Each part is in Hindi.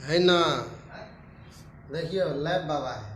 है ना। देखियो लैब बाबा है।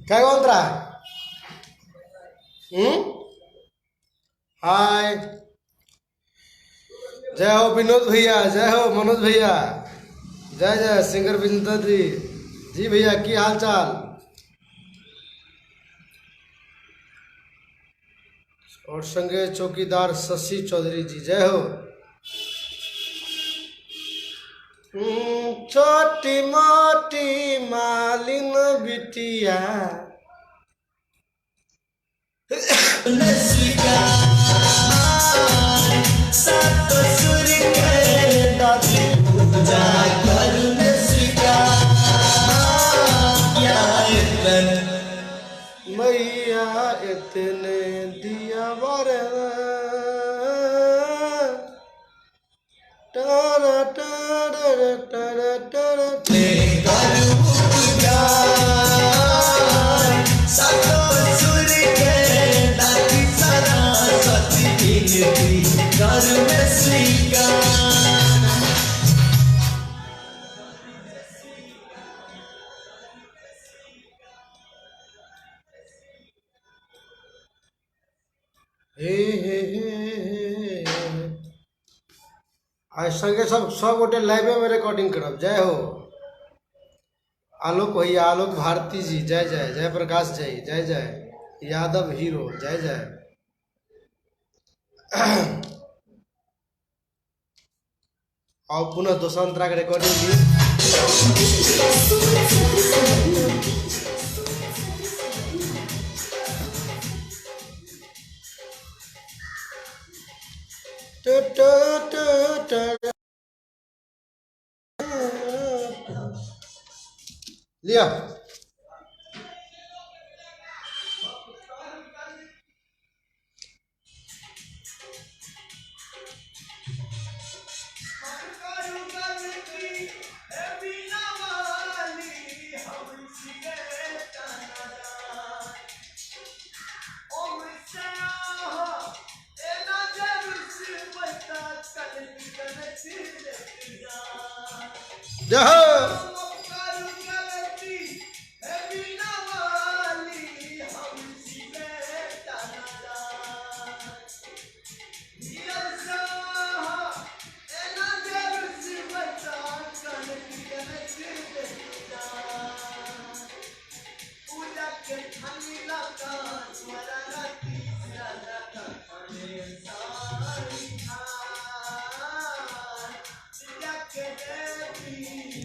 क्या बोल रहा है? हाय, जय हो विनोद भैया, जय हो मनोज भैया, जय जय सिंगर विजेंद्र जी भैया, की हाल चाल? और संगे चौकीदार शशि चौधरी जी, जय हो। छोटी मोटी मालिन बिटिया मैया इतने दिया बर टारा टारा टारा टारा आज संगे सब गोटे लाइव में रिकॉर्डिंग करब। जय हो आलोक भैया, आलोक भारती जी, जय जय। जय प्रकाश जय, जय जय। यादव हीरो, जय जय। और पुनः दोसांतरा का रिकॉर्डिंग भी लिया। जय हो।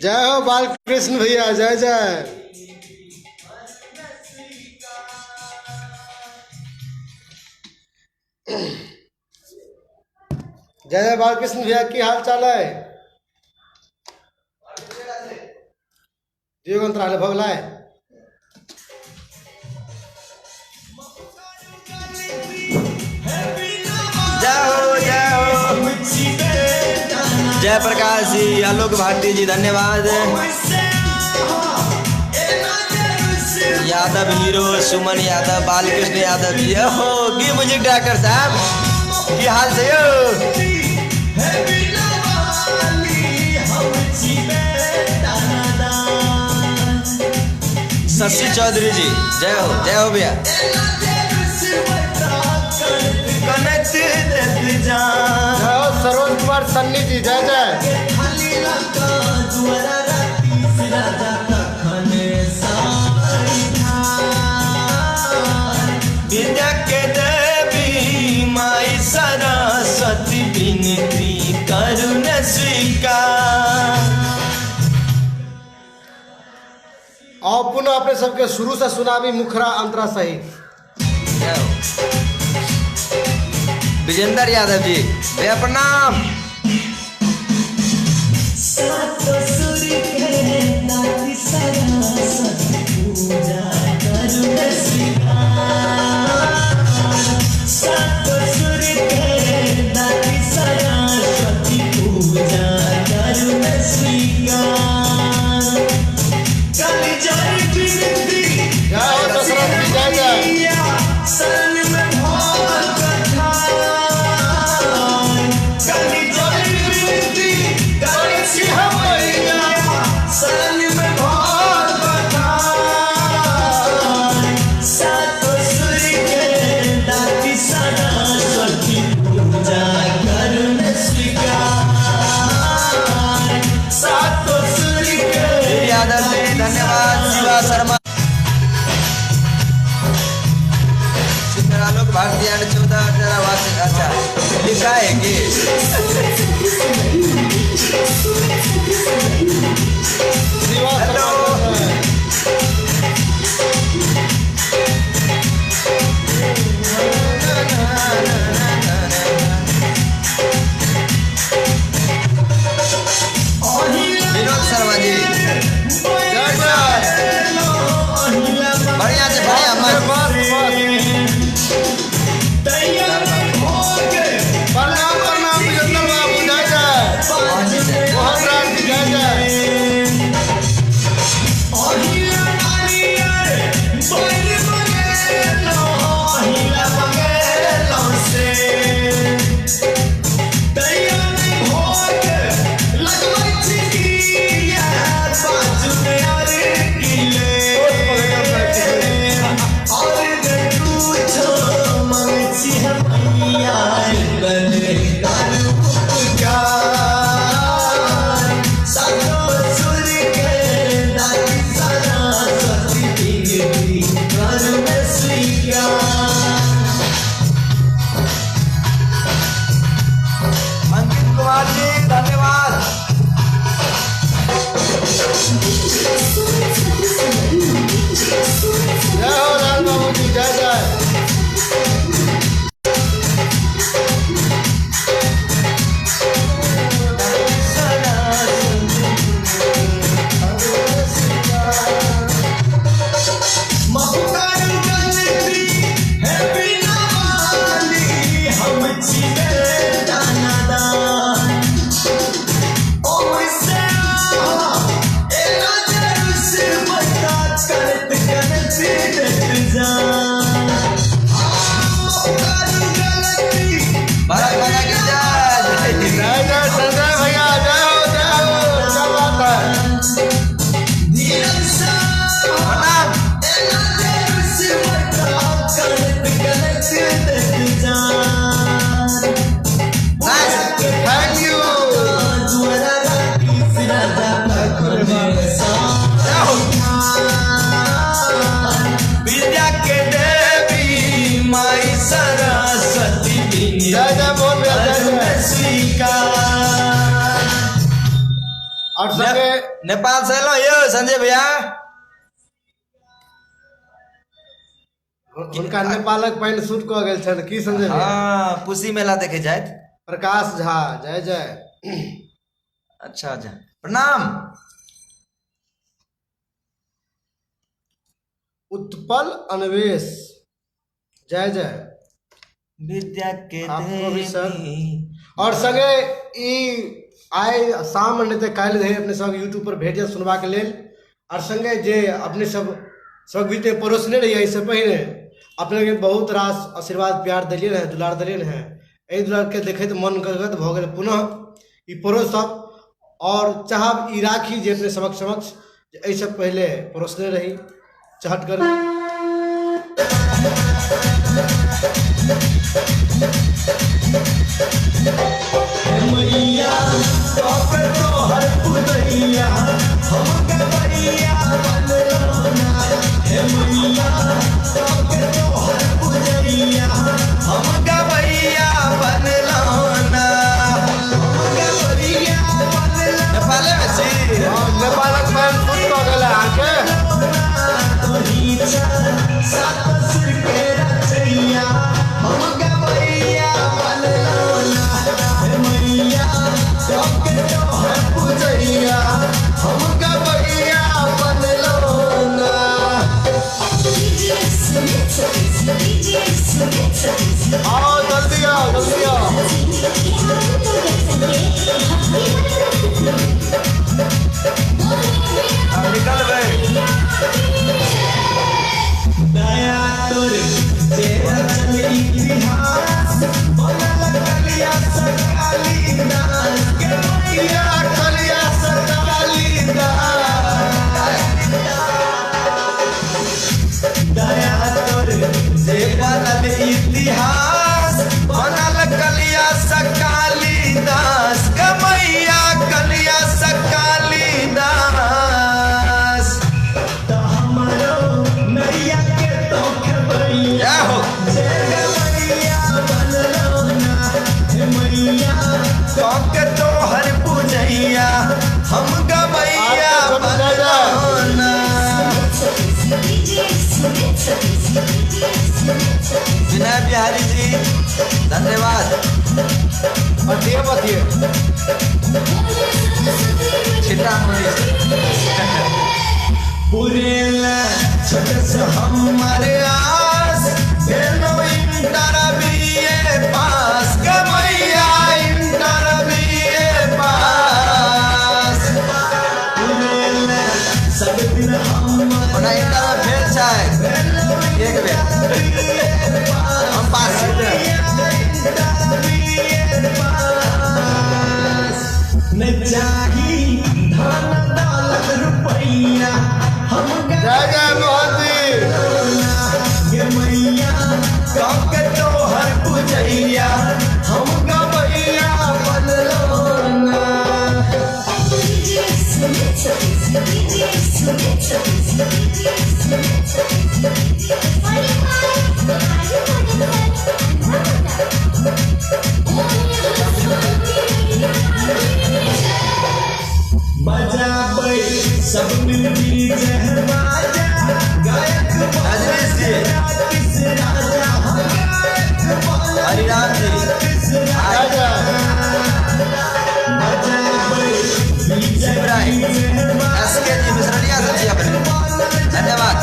जय हो बालकृष्ण भैया, जय जय। जय जय बालकृष्ण भैया, की हाल चाल है? जीवंत रहे भगला है। जय प्रकाश जी, आलोक भारती जी, धन्यवाद। यादव हीरो, सुमन यादव, बालकृष्ण यादव जी, की म्यूजिक डायरेक्टर साहब, की हाल से शशि चौधरी जी, जय हो भैया। सरोज कुमार सन्नी जी, जय जय। विद्या के देवी माई सरस्वती, विनती करुण स्वीकार। और पुनः अपने सबके शुरू से सुनावी मुखरा अंतरा सहित। विजेंद्र यादव जी, भैया प्रणाम। भारतीय 14 अच्छा लिखा है कि हेलो विनोद शर्मा जी, बढ़िया से बढ़िया और संगे नेपाल से लो यो संजय भैया उनका नेपालक पैन शूट कऽ गेल छल की संजय भैया? हाँ पुसी मेला देखे जाए। प्रकाश झा जय जय। अच्छा अच्छा प्रणाम। उत्पल अन्वेष जय जय। विद्या के आपको भी सर। देवी। और संगे ई आइ शाम नहीं तो काल्हि रहे अपने सब यूट्यूब पर भेजत सुनबा के लेल। और संगे जे अपने सब बीते परोसने रहिए इससे पहले अपने के बहुत रास आशीर्वाद प्यार दिलिए रहे दुलार दिलिए रहे। एहि दुलार के देखैत मन गदगद भऽ गेल। पुनः ई परोसब और चाहब ई राखी जे अपने सबक समक्ष एहिसँ पहले परोसने रही चाहत कर। मैया तोहर पुतैया हम गवैया बनलोना। हे मैया तोहर पुतैया हम गवैया बनलोना। नेपाले में छी नेपालक मैन खुद कऽ गेल अहाँके। सात सुर के रचैया हम गवैया बनलोना। हे मैया तोहर पुतैया हम गवैया बनलोना। आओ जल्दी आओ जल्दी आओ। निकल गए। दया तोर तेरा चल इतिहास बनल कलिया सकाली दास के मैया कलिया सकाली दास। दया तोर जे बनल इतिहास बनल कलिया सकाली दास के मैया कलिया सकाली दास। तो हमरो नैया के तो खबैया हो जे गवैया बनलोना। हे मैया के तोहर पूजैया हम गवैया बनलोना। विनय बिहारी जी धन्यवाद। बतिए बतिए सीतामढ़ी पुरेला छोटे से हमारे आस भेलो इंटर बीए पास गमैया इंटर बीए पास। पुरेला सब दिन हम ओना इंटर में फेल छै एक बेर हम पास न चाही धन दौलत रुपैया हम जय जय मोदी। ये मैया के तोहर पूजैया हम गवैया बनलोना। बजाबै सब मिलके जय बाजा गायक राजेश जी राजा हरिराम जी राजा बजाबै इब्राहिम एसके जी मिश्रनिया जी अपने धन्यवाद।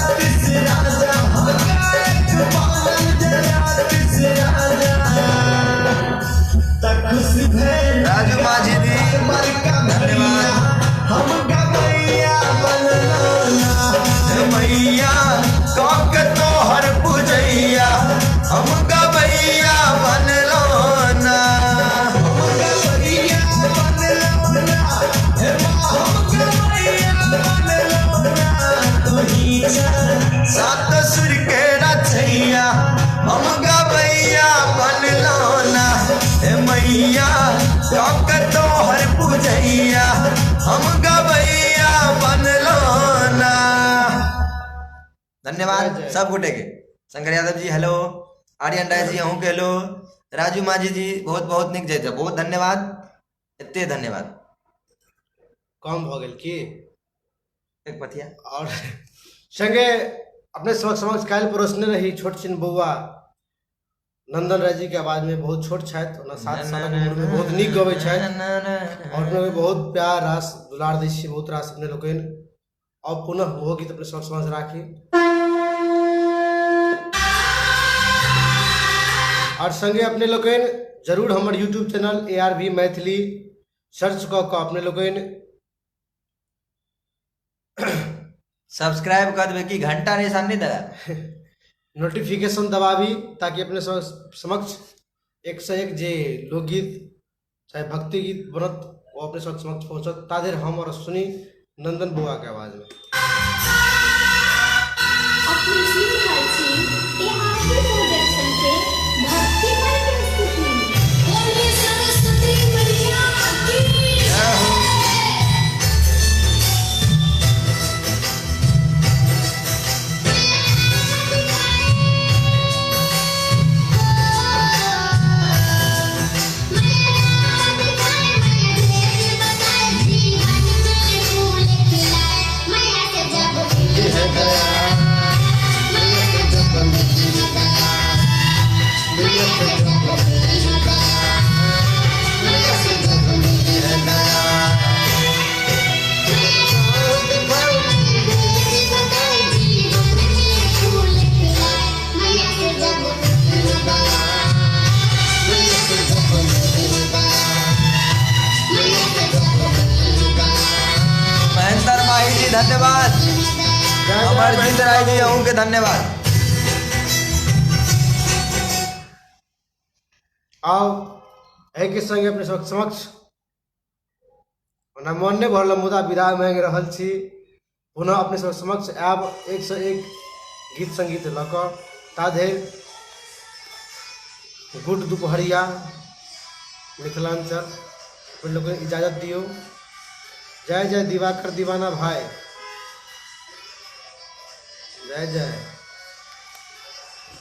राजू माझी जी धन्यवाद। हम गवैया बनलोना। हे मैया के तोहर पूजैया हम गवैया बनलोना। हम गवैया बनलोना। हे हम गवैया बनलोना। तोही सात सुर के रचैया हम गवैया बनलोना। हे मैया के तोहर पूजैया हम गवैया बनलोना। धन्यवाद सब गुटे के। शंकर यादव जी हेलो। आर्यन राय जी अहूँ के हेलो। राजू माझी जी बहुत बहुत निक जय बहुत धन्यवाद। एते धन्यवाद। कम भ गेल की एक पथिया और संगे अपने समक्ष काल्हि परोसने रही छोट छिन बौआ नंदन राय जी के आवाज में बहुत छोट छथि ओना 7 सालक उम्र में बहुत नीक गबै छथि और अपने बहुत प्यार रास दुलार दै छी बहुत रास अपने लोकनि और पुनः वो गीत अपने समक्ष राखी और संगे अपने लोकनि जरूर हमर YouTube channel ARV Maithili search कऽ कऽ अपने लोकनि सब्सक्राइब कर देवे कि घंटा निशान नहीं दबा नोटिफिकेशन दबावी ताकि अपने समक्ष एक से एक जे लोकगीत चाहे भक्ति गीत बनत वो अपने समक्ष पहुंचत तादेर हम और सुनी नंदन बुआ के आवाज में अपनी सुन रहल छी ARV प्रोडक्शन के भक्तिमय प्रस्तुति बोलिए सरस्वती मैया की महेंद्र माही जी धन्यवाद अमरजीत राय जी अहूँ के धन्यवाद आओ है के संगे अपने समक्ष ओना मन नहीं भरल मुदा विदा मांग रहल छी पुनः अपने सब समक्ष आब एक से एक गीत संगीत लऽ कऽ ताधरि गुड दुपहरिया मिथिलांचल अपने लोग इजाजत दियो जय जय दिवाकर दीवाना भाई जय जय।